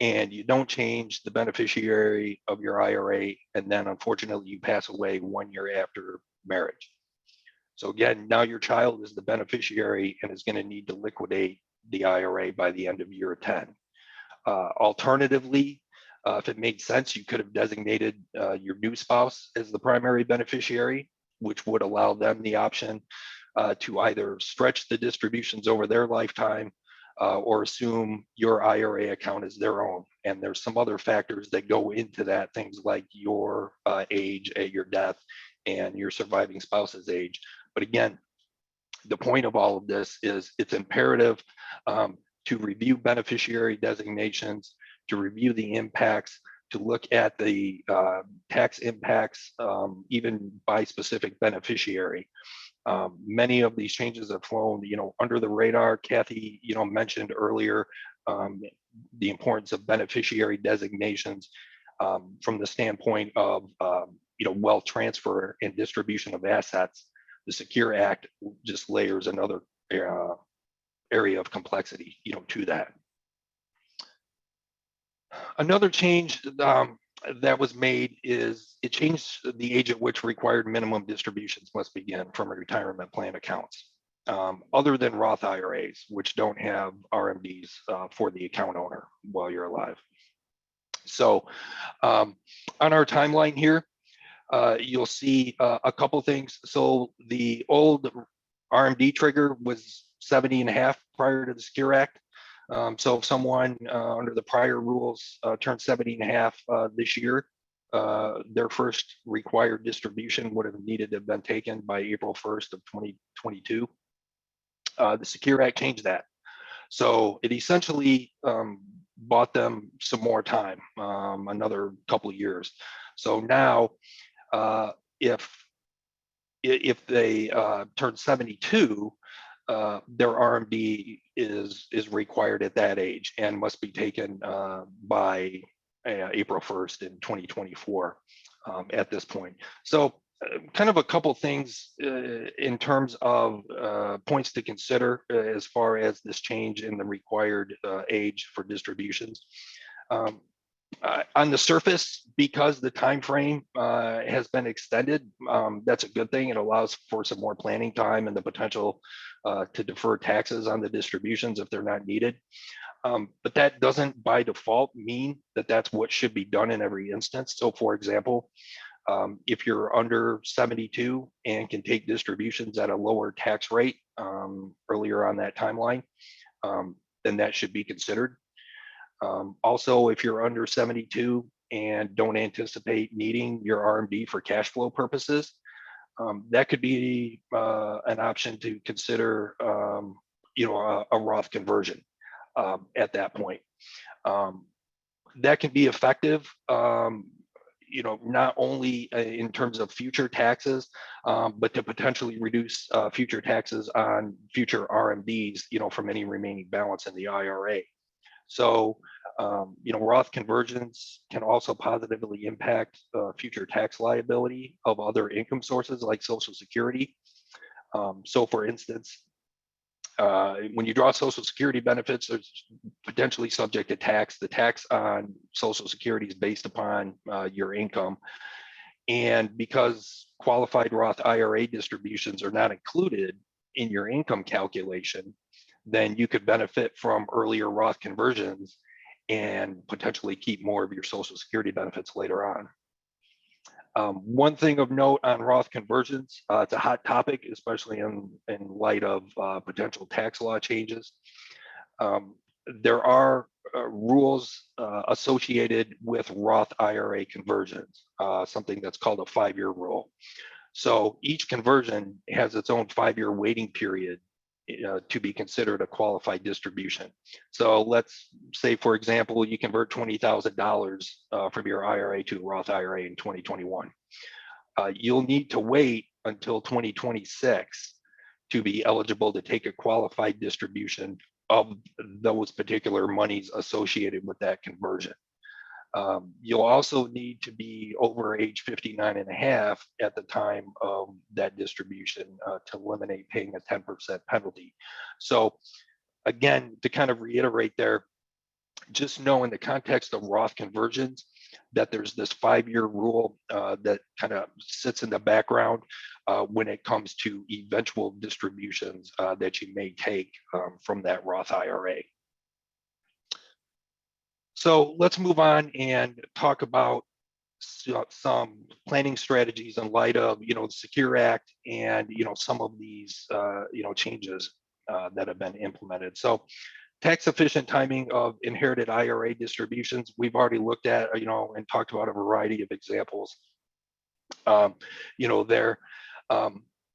and you don't change the beneficiary of your IRA, and then unfortunately you pass away 1 year after marriage. So again, now your child is the beneficiary and is going to need to liquidate the IRA by the end of year 10. Alternatively, if it made sense, you could have designated your new spouse as the primary beneficiary, which would allow them the option to either stretch the distributions over their lifetime or assume your IRA account as their own. And there's some other factors that go into that, things like your age at your death and your surviving spouse's age. But again, the point of all of this is it's imperative to review beneficiary designations, to review the impacts, to look at the tax impacts, even by specific beneficiary. Many of these changes have flown, under the radar. Kathy, mentioned earlier the importance of beneficiary designations from the standpoint of, wealth transfer and distribution of assets. The Secure Act just layers another area of complexity, to that. Another change that was made is it changed the age at which required minimum distributions must begin from retirement plan accounts, other than Roth IRAs, which don't have RMDs for the account owner while you're alive. So on our timeline here, you'll see a couple things. So the old RMD trigger was 70 and a half prior to the Secure Act. So if someone under the prior rules turned 70 and a half this year, their first required distribution would have needed to have been taken by April 1st of 2022. The Secure Act changed that. So it essentially bought them some more time, another couple of years. So now, if they turn 72, their RMD is required at that age and must be taken by April 1st in 2024 at this point. So kind of a couple things in terms of points to consider as far as this change in the required age for distributions. On the surface, because the time frame has been extended, that's a good thing. It allows for some more planning time and the potential to defer taxes on the distributions if they're not needed. But that doesn't by default mean that that's what should be done in every instance. So for example, If you're under 72 and can take distributions at a lower tax rate earlier on that timeline, then that should be considered. Also, if you're under 72 and don't anticipate needing your RMD for cash flow purposes, that could be an option to consider, a Roth conversion at that point. That can be effective, not only in terms of future taxes, but to potentially reduce future taxes on future RMDs, from any remaining balance in the IRA. So, Roth conversions can also positively impact future tax liability of other income sources like Social Security. So, for instance, when you draw Social Security benefits, there's potentially subject to tax. The tax on Social Security is based upon your income. And because qualified Roth IRA distributions are not included in your income calculation, then you could benefit from earlier Roth conversions and potentially keep more of your Social Security benefits later on. One thing of note on Roth conversions, it's a hot topic, especially in light of potential tax law changes. There are rules associated with Roth IRA conversions, something that's called a 5-year rule. So each conversion has its own 5-year waiting period to be considered a qualified distribution. So let's say, for example, you convert $20,000 from your IRA to a Roth IRA in 2021. You'll need to wait until 2026 to be eligible to take a qualified distribution of those particular monies associated with that conversion. You'll also need to be over age 59 and a half at the time of that distribution to eliminate paying a 10% penalty. So again, to kind of reiterate there, just know in the context of Roth conversions that there's this 5-year rule that kind of sits in the background when it comes to eventual distributions that you may take from that Roth IRA. So let's move on and talk about some planning strategies in light of, the Secure Act and, some of these, changes that have been implemented. So tax efficient timing of inherited IRA distributions, we've already looked at, and talked about a variety of examples.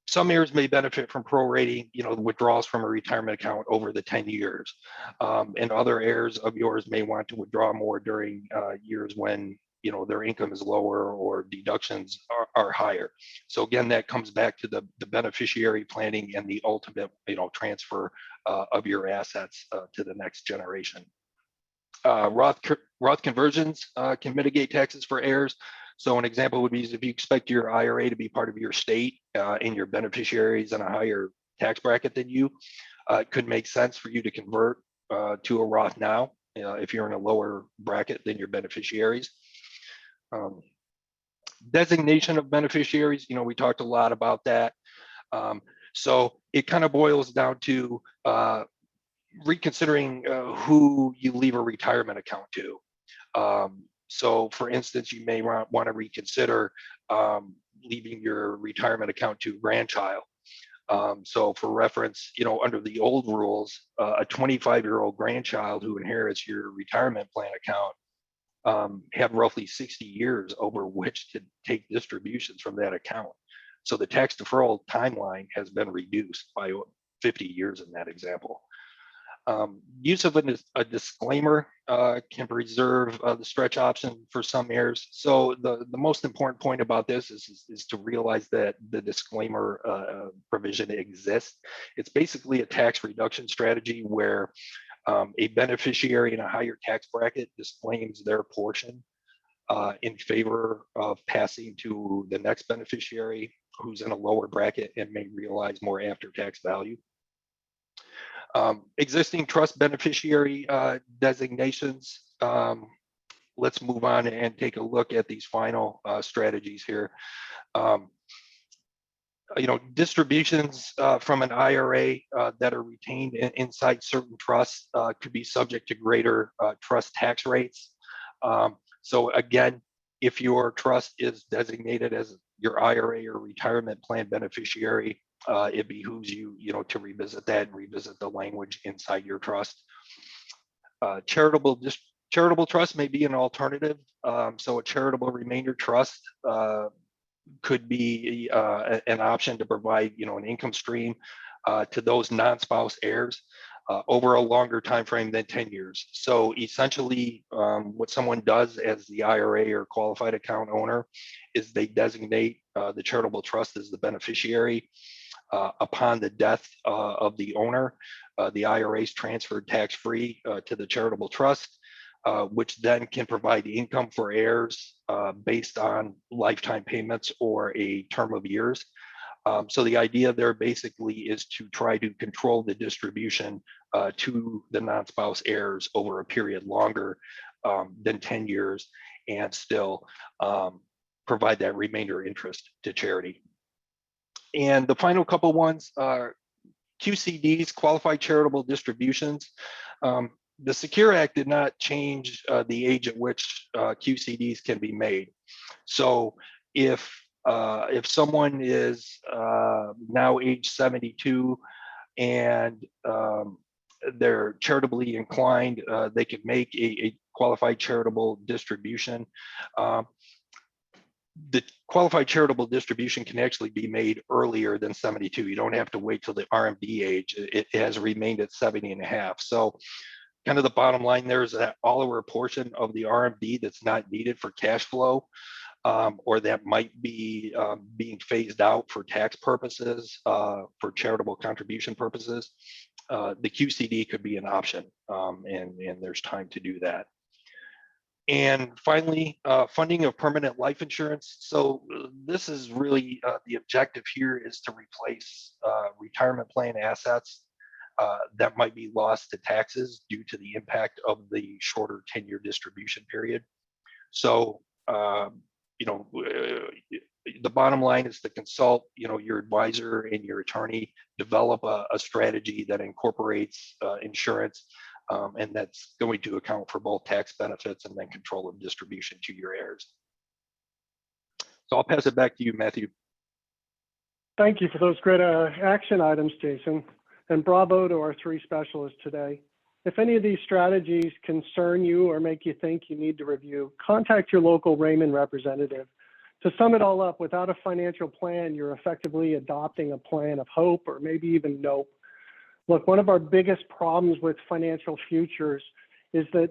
Some heirs may benefit from prorating, withdrawals from a retirement account over the 10 years. And other heirs of yours may want to withdraw more during years when, their income is lower or deductions are higher. So again, that comes back to the beneficiary planning and the ultimate, transfer of your assets to the next generation. Roth conversions can mitigate taxes for heirs. So an example would be if you expect your IRA to be part of your estate and your beneficiaries in a higher tax bracket than you, it could make sense for you to convert to a Roth now if you're in a lower bracket than your beneficiaries. Designation of beneficiaries, we talked a lot about that. So it kind of boils down to reconsidering who you leave a retirement account to. So for instance, you may want to reconsider leaving your retirement account to grandchild. So for reference, under the old rules, a 25-year-old grandchild who inherits your retirement plan account had roughly 60 years over which to take distributions from that account. So the tax deferral timeline has been reduced by 50 years in that example. Use of a disclaimer can preserve the stretch option for some heirs. So the most important point about this is to realize that the disclaimer provision exists. It's basically a tax reduction strategy where a beneficiary in a higher tax bracket disclaims their portion in favor of passing to the next beneficiary who's in a lower bracket and may realize more after-tax value. Existing trust beneficiary designations. Let's move on and take a look at these final strategies here. Distributions from an IRA that are retained inside certain trusts could be subject to greater trust tax rates. So again, If your trust is designated as your IRA or retirement plan beneficiary, it behooves you, to revisit that and revisit the language inside your trust. Charitable trust may be an alternative. So a charitable remainder trust could be an option to provide, an income stream to those non-spouse heirs over a longer time frame than 10 years. So essentially, what someone does as the IRA or qualified account owner is they designate the charitable trust as the beneficiary. Upon the death of the owner, the IRA is transferred tax-free to the charitable trust, which then can provide income for heirs based on lifetime payments or a term of years. So the idea there basically is to try to control the distribution to the non-spouse heirs over a period longer than 10 years and still provide that remainder interest to charity. And the final couple ones are QCDs, qualified charitable distributions. The Secure Act did not change the age at which QCDs can be made. So if someone is now age 72 and they're charitably inclined, they could make a qualified charitable distribution. The qualified charitable distribution can actually be made earlier than 72. You don't have to wait till the RMD age. It has remained at 70 and a half. So kind of the bottom line there is that all or a portion of the RMD that's not needed for cash flow or that might be being phased out for tax purposes, for charitable contribution purposes, the QCD could be an option, and there's time to do that. And finally, funding of permanent life insurance. So this is really the objective here is to replace retirement plan assets that might be lost to taxes due to the impact of the shorter 10-year distribution period. So, the bottom line is to consult, your advisor and your attorney, develop a strategy that incorporates insurance and that's going to account for both tax benefits and then control of distribution to your heirs. So I'll pass it back to you, Matthew. Thank you for those great action items, Jason, and bravo to our three specialists today. If any of these strategies concern you or make you think you need to review, contact your local Raymond representative. To sum it all up, without a financial plan, you're effectively adopting a plan of hope or maybe even nope. Look, one of our biggest problems with financial futures is that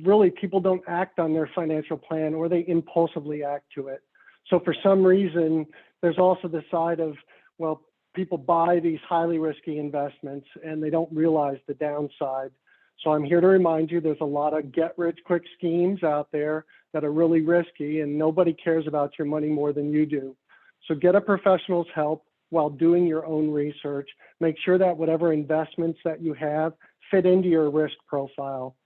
really people don't act on their financial plan or they impulsively act to it. So for some reason, there's also the side of, well, people buy these highly risky investments and they don't realize the downside. So I'm here to remind you, there's a lot of get-rich-quick schemes out there that are really risky and nobody cares about your money more than you do. So get a professional's help while doing your own research. Make sure that whatever investments that you have fit into your risk profile.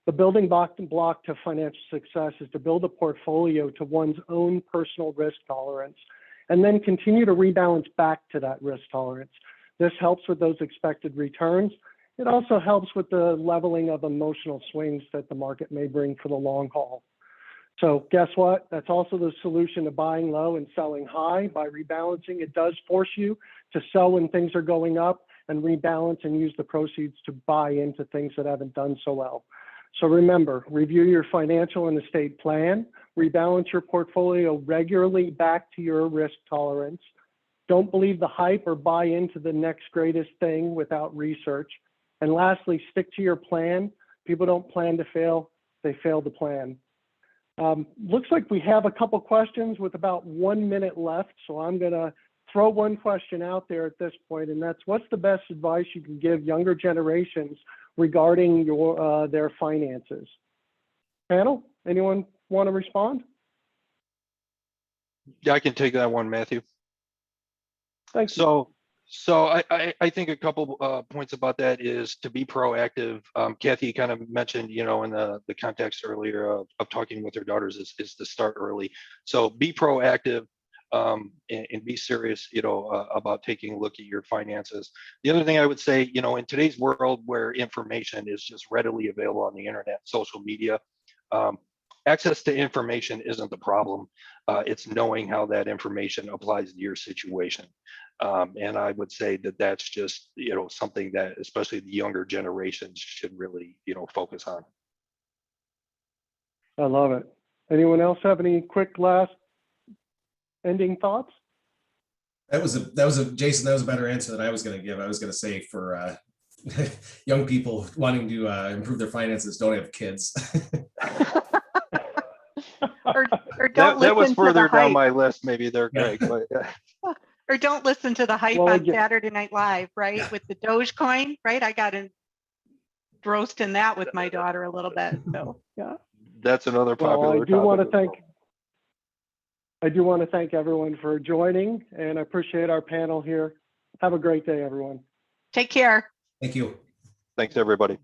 The building block to financial success is to build a portfolio to one's own personal risk tolerance and then continue to rebalance back to that risk tolerance. This helps with those expected returns. It also helps with the leveling of emotional swings that the market may bring for the long haul. So guess what? That's also the solution to buying low and selling high. By rebalancing, it does force you to sell when things are going up and rebalance and use the proceeds to buy into things that haven't done so well. So remember, review your financial and estate plan, rebalance your portfolio regularly back to your risk tolerance. Don't believe the hype or buy into the next greatest thing without research. And lastly, stick to your plan. People don't plan to fail, they fail to plan. Looks like we have a couple questions with about 1 minute left. So I'm gonna throw one question out there at this point, and that's what's the best advice you can give younger generations regarding their finances? Panel, anyone want to respond? Yeah, I can take that one, Matthew. Thanks. So I think a couple points about that is to be proactive. Kathy kind of mentioned, in the context earlier of talking with her daughters is to start early. So be proactive and be serious, about taking a look at your finances. The other thing I would say, in today's world where information is just readily available on the internet, social media, access to information isn't the problem. It's knowing how that information applies to your situation. And I would say that that's just, something that especially the younger generations should really, focus on. I love it. Anyone else have any quick last ending thoughts? That was a Jason, that was a better answer than I was going to give. I was going to say for young people wanting to improve their finances, don't have kids. Or don't That was listen to further the down hype. my list, maybe there, Greg. But Or don't listen to the hype Well, on again- Saturday Night Live, right? With the Dogecoin, right? I got engrossed in that with my daughter a little bit. So yeah. that's another Well, popular I do want to topic. thank everyone for joining, and I appreciate our panel here. Have a great day, everyone. Take care. Thank you. Thanks, everybody.